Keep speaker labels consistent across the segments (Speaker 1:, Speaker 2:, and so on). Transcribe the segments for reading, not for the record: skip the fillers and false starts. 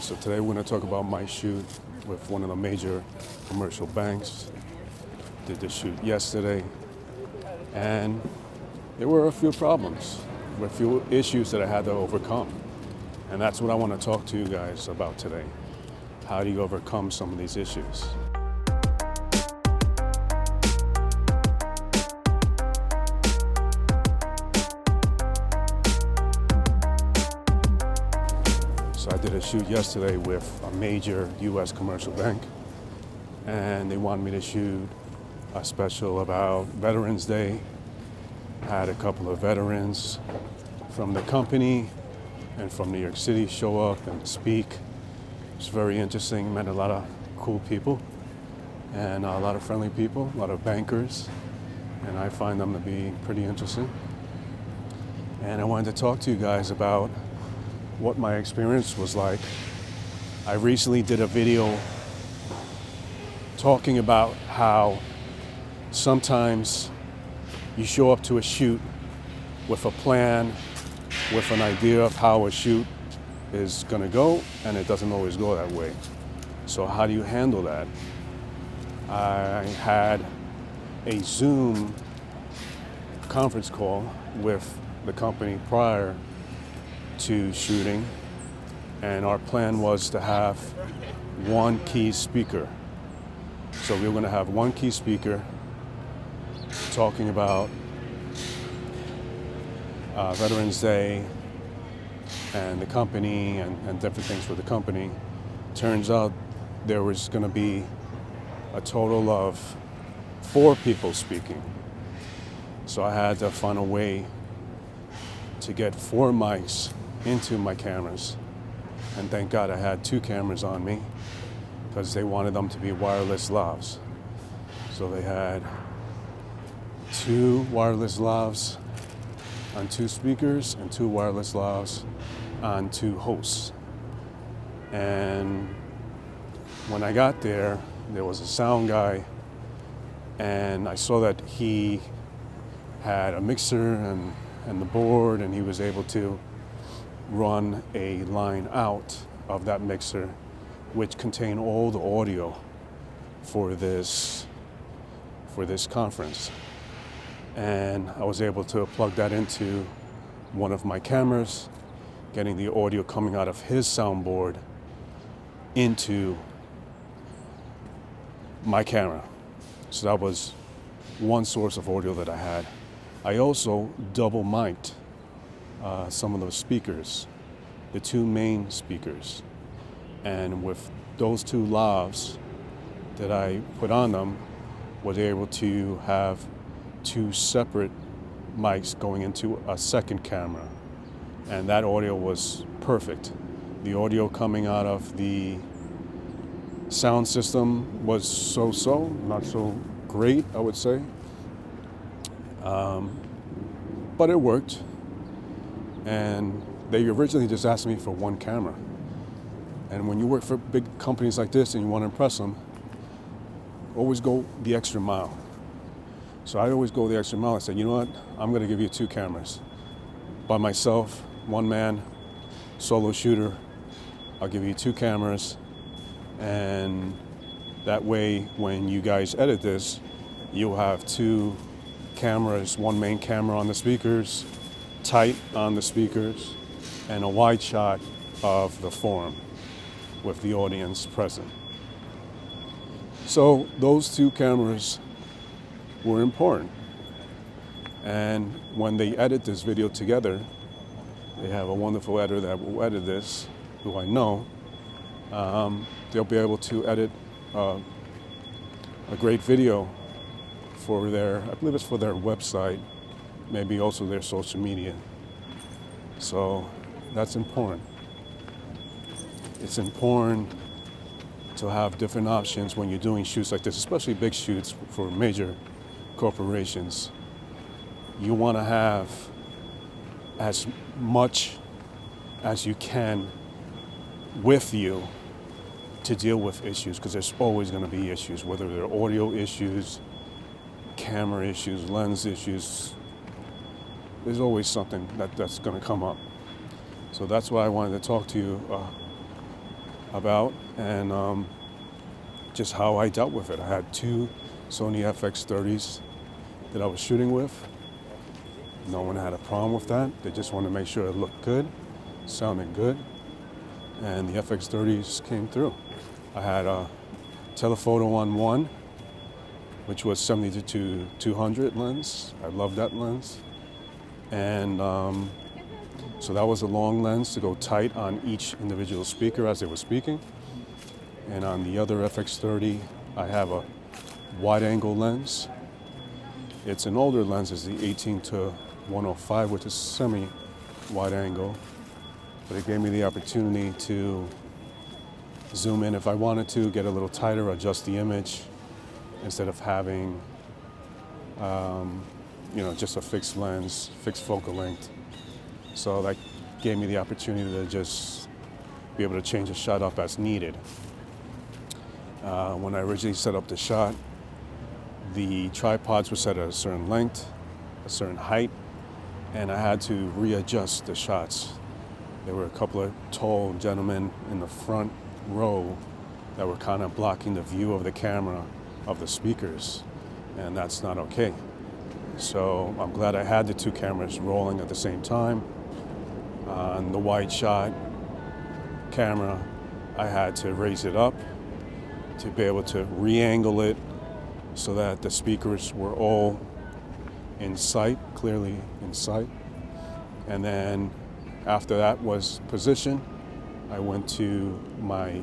Speaker 1: So today we're going to talk about my shoot with one of the major commercial banks. Did the shoot yesterday, and there were a few problems, a few issues that I had to overcome. And that's what I want to talk to you guys about today. How do you overcome some of these issues? So I did a shoot yesterday with a major U.S. commercial bank, and they wanted me to shoot a special about Veterans Day. I had a couple of veterans from the company and from New York City show up and speak. It's very interesting. Met a lot of cool people and a lot of friendly people, a lot of bankers, and I find them to be pretty interesting. And I wanted to talk to you guys about what my experience was like. I recently did a video talking about how sometimes you show up to a shoot with a plan, with an idea of how a shoot is going to go, and it doesn't always go that way. So how do you handle that? I had a Zoom conference call with the company prior to shooting, and our plan was to have one key speaker. So we were going to have one key speaker talking about Veterans Day and the company and different things for the company. Turns out there was going to be a total of 4 people speaking. So I had to find a way to get 4 mics into my cameras. And thank God I had 2 cameras on me because they wanted them to be wireless lavs. So they had 2 wireless lavs on 2 speakers and 2 wireless lavs on 2 hosts. And when I got there, there was a sound guy, and I saw that he had a mixer and the board, and he was able to run a line out of that mixer which contained all the audio for this conference. And I was able to plug that into one of my cameras, getting the audio coming out of his soundboard into my camera. So that was one source of audio that I had. I also double mic'd some of those speakers, the 2 main speakers. And with those 2 lavs that I put on them, was able to have 2 separate mics going into a second camera. And that audio was perfect. The audio coming out of the sound system was so-so, not so great, I would say. But it worked. And they originally just asked me for 1 camera. And when you work for big companies like this and you want to impress them, always go the extra mile. So I always go the extra mile. I said, you know what? I'm going to give you 2 cameras. By myself, 1 man, solo shooter. I'll give you 2 cameras. And that way, when you guys edit this, you'll have 2 cameras, 1 main camera on the speakers, tight on the speakers, and a wide shot of the forum with the audience present. So those 2 cameras were important. And when they edit this video together, they have a wonderful editor that will edit this, who I know. They'll be able to edit a great video for I believe it's for their website, maybe also their social media. So that's important. It's important to have different options when you're doing shoots like this, especially big shoots for major corporations. You want to have as much as you can with you to deal with issues, because there's always going to be issues, whether they're audio issues, camera issues, lens issues. There's always something that's going to come up. So that's why I wanted to talk to you about, and just how I dealt with it. I had two Sony FX30s that I was shooting with. No one had a problem with that. They just wanted to make sure it looked good, sounded good, and the FX30s came through. I had a telephoto on one, which was 70-200 lens. I love that lens. And so that was a long lens to go tight on each individual speaker as they were speaking. And on the other FX30, I have a wide angle lens. It's an older lens, it's the 18-105, which is semi-wide angle. But it gave me the opportunity to zoom in if I wanted to, get a little tighter, adjust the image, instead of having, just a fixed lens, fixed focal length. So that gave me the opportunity to just be able to change the shot up as needed. When I originally set up the shot, the tripods were set at a certain length, a certain height, and I had to readjust the shots. There were a couple of tall gentlemen in the front row that were kind of blocking the view of the camera of the speakers, and that's not okay. So I'm glad I had the two cameras rolling at the same time. On the wide shot camera, I had to raise it up to be able to re-angle it so that the speakers were all in sight, clearly in sight. And then after that was positioned, I went to my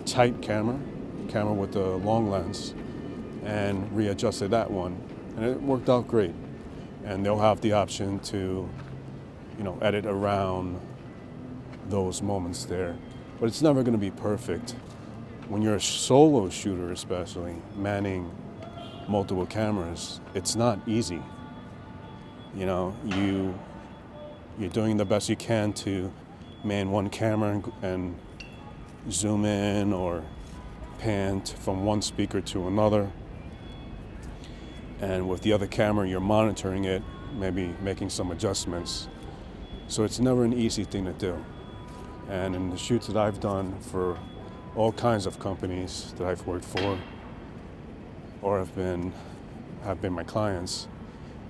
Speaker 1: tight camera with the long lens, and readjusted that one. And it worked out great. And they'll have the option to, edit around those moments there. But it's never going to be perfect. When you're a solo shooter, especially, manning multiple cameras, it's not easy. You're doing the best you can to man one camera and zoom in or pan from one speaker to another. And with the other camera, you're monitoring it, maybe making some adjustments. So it's never an easy thing to do. And in the shoots that I've done for all kinds of companies that I've worked for or have been my clients,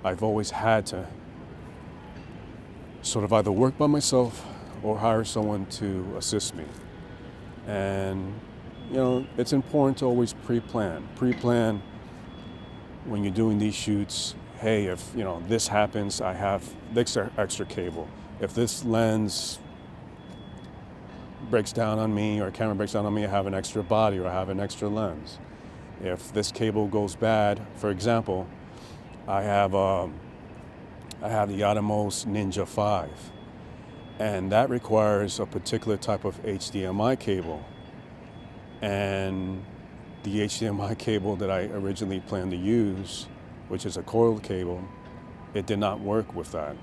Speaker 1: I've always had to sort of either work by myself or hire someone to assist me. And, it's important to always pre-plan. Pre-plan when you're doing these shoots. Hey, if, this happens, I have this extra cable. If this lens breaks down on me or a camera breaks down on me, I have an extra body or I have an extra lens. If this cable goes bad, for example, I have the Atomos Ninja 5, and that requires a particular type of HDMI cable. And the HDMI cable that I originally planned to use, which is a coiled cable, it did not work with that.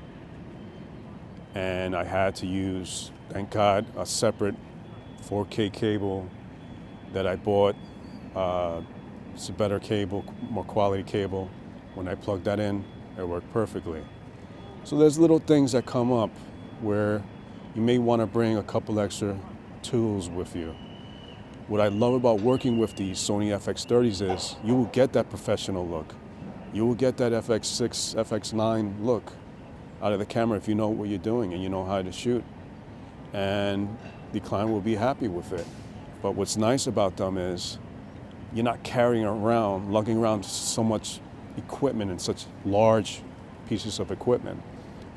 Speaker 1: And I had to use, thank God, a separate 4K cable that I bought. It's a better cable, more quality cable. When I plugged that in, it worked perfectly. So there's little things that come up where you may want to bring a couple extra tools with you. What I love about working with these Sony FX30s is you will get that professional look. You will get that FX6, FX9 look out of the camera if you know what you're doing and you know how to shoot. And the client will be happy with it. But what's nice about them is you're not carrying around, lugging around so much equipment and such large pieces of equipment.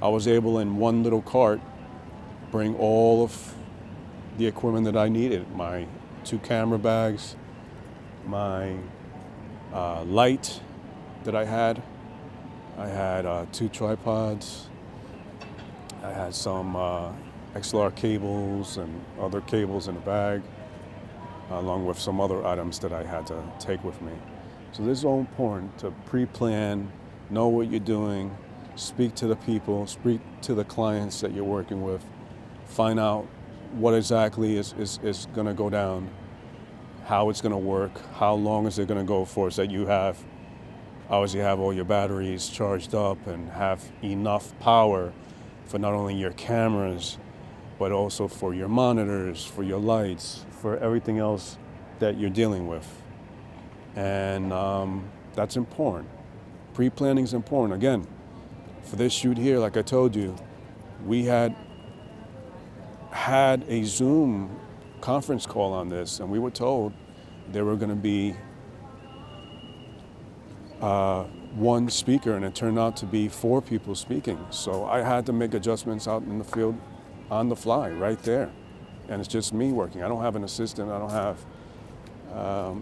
Speaker 1: I was able in one little cart bring all of the equipment that I needed. My 2 camera bags, my light that I had 2 tripods, I had some XLR cables and other cables in the bag, along with some other items that I had to take with me. So this is all important to pre-plan, know what you're doing, speak to the people, speak to the clients that you're working with, find out what exactly is going to go down, how it's going to work, how long is it going to go for, so that you obviously have all your batteries charged up and have enough power for not only your cameras, but also for your monitors, for your lights, for everything else that you're dealing with. And that's important. Pre-planning is important. Again, for this shoot here, like I told you, we had a Zoom conference call on this, and we were told there were going to be one speaker, and it turned out to be 4 people speaking. So I had to make adjustments out in the field on the fly right there. And it's just me working. I don't have an assistant. I don't have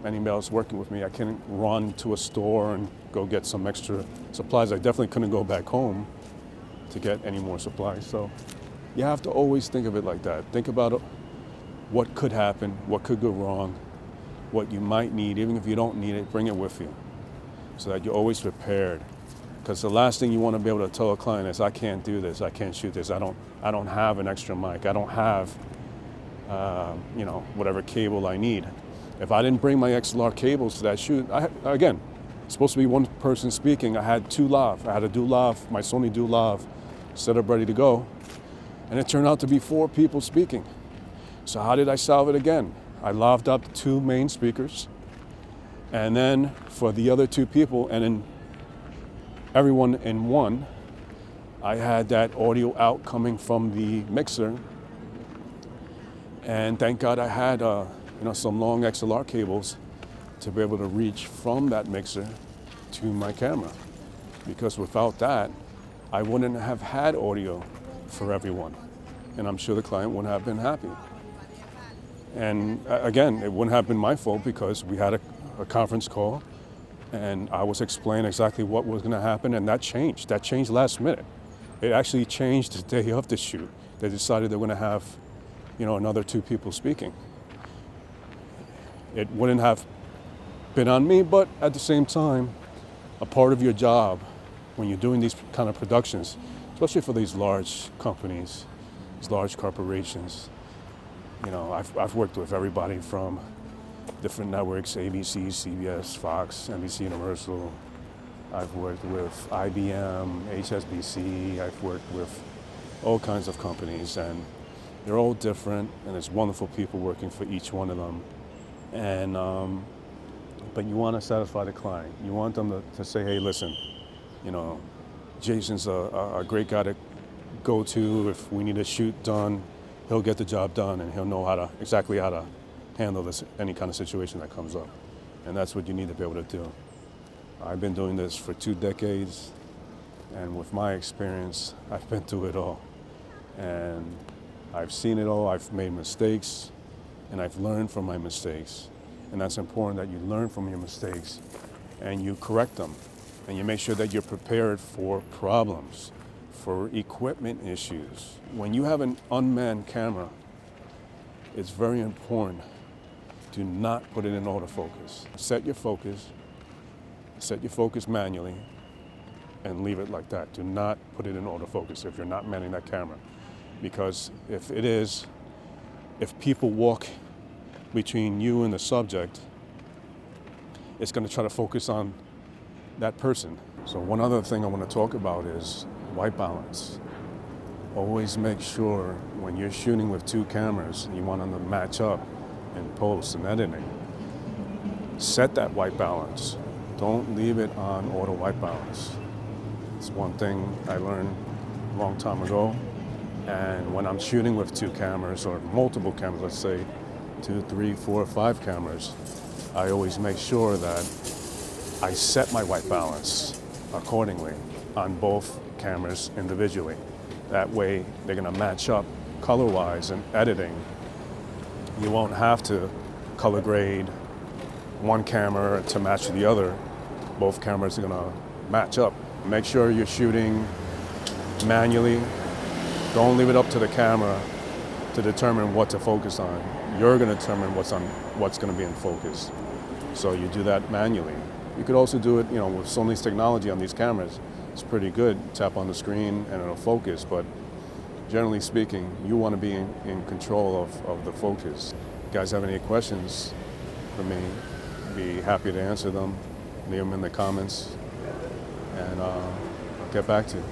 Speaker 1: anybody else working with me. I can't run to a store and go get some extra supplies. I definitely couldn't go back home to get any more supplies. So you have to always think of it like that. Think about what could happen, what could go wrong, what you might need. Even if you don't need it, bring it with you so that you're always prepared. Because the last thing you want to be able to tell a client is, I can't do this, I can't shoot this, I don't have an extra mic, I don't have whatever cable I need. If I didn't bring my XLR cables to that shoot, again, it's supposed to be one person speaking. I had 2 lav. I had a dual lav, my Sony dual lav, set up ready to go. And it turned out to be 4 people speaking. So how did I solve it again? I laved up 2 main speakers. And then for the other 2 people, and then everyone in one, I had that audio out coming from the mixer. And thank God I had some long XLR cables to be able to reach from that mixer to my camera. Because without that, I wouldn't have had audio for everyone. And I'm sure the client wouldn't have been happy. And again, it wouldn't have been my fault because we had a conference call and I was explaining exactly what was going to happen, and that changed. That changed last minute. It actually changed the day of the shoot. They decided they were going to have, another 2 people speaking. It wouldn't have been on me, but at the same time, a part of your job when you're doing these kind of productions, especially for these large companies, these large corporations, I've worked with everybody from different networks, ABC, CBS, Fox, NBC Universal. I've worked with IBM, HSBC. I've worked with all kinds of companies, and they're all different, and there's wonderful people working for each one of them. And but you want to satisfy the client. You want them to say, hey, listen, Jason's a great guy to go to if we need a shoot done. He'll get the job done, and he'll know exactly how to handle any kind of situation that comes up. And that's what you need to be able to do. I've been doing this for 2 decades, and with my experience, I've been through it all. And I've seen it all. I've made mistakes, and I've learned from my mistakes. And that's important, that you learn from your mistakes and you correct them. And you make sure that you're prepared for problems, for equipment issues. When you have an unmanned camera, it's very important to not put it in autofocus. Set your focus manually, and leave it like that. Do not put it in autofocus if you're not manning that camera. Because if people walk between you and the subject, it's going to try to focus on that person. So one other thing I want to talk about is white balance. Always make sure when you're shooting with 2 cameras, you want them to match up in post and editing. Set that white balance. Don't leave it on auto white balance. It's one thing I learned a long time ago. And when I'm shooting with 2 cameras or multiple cameras, let's say 2, 3, 4, 5 cameras, I always make sure that I set my white balance accordingly on both cameras individually. That way they're going to match up color-wise and editing. You won't have to color grade one camera to match the other. Both cameras are going to match up. Make sure you're shooting manually. Don't leave it up to the camera to determine what to focus on. You're going to determine what's going to be in focus. So you do that manually. You could also do it, with Sony's technology on these cameras. It's pretty good. Tap on the screen and it'll focus, but generally speaking, you want to be in control of the focus. If you guys have any questions for me, I'd be happy to answer them. Leave them in the comments, and I'll get back to you.